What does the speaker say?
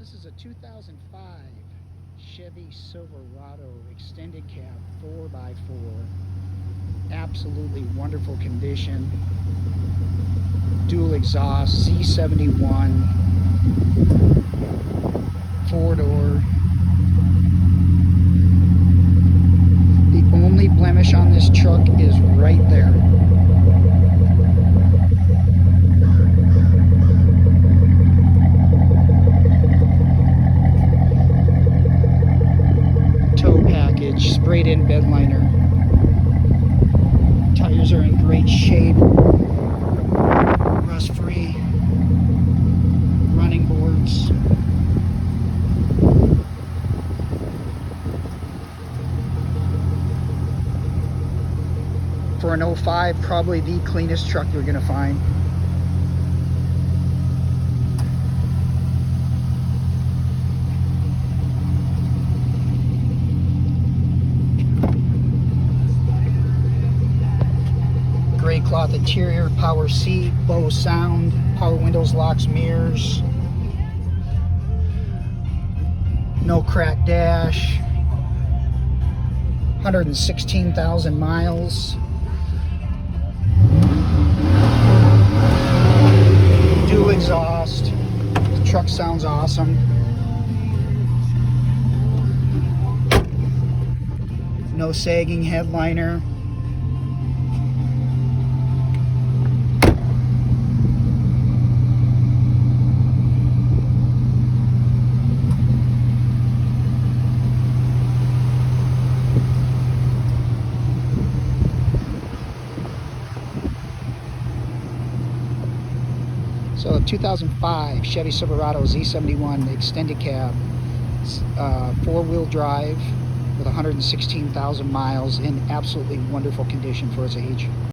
This is a 2005 Chevy Silverado extended cab 4x4. Absolutely wonderful condition. Dual exhaust, Z71, 4-door. The only blemish on this truck is right there. Tow package, sprayed in bed liner. Tires are in great shape. Rust free. Running boards. For an 05, probably the cleanest truck you're going to find. Gray cloth interior, power seat, Bose sound, power windows, locks, mirrors. No cracked dash. 116,000 miles. Dual exhaust. The truck sounds awesome. No sagging headliner. So 2005 Chevy Silverado Z71 extended cab, 4-wheel drive with 116,000 miles in absolutely wonderful condition for its age.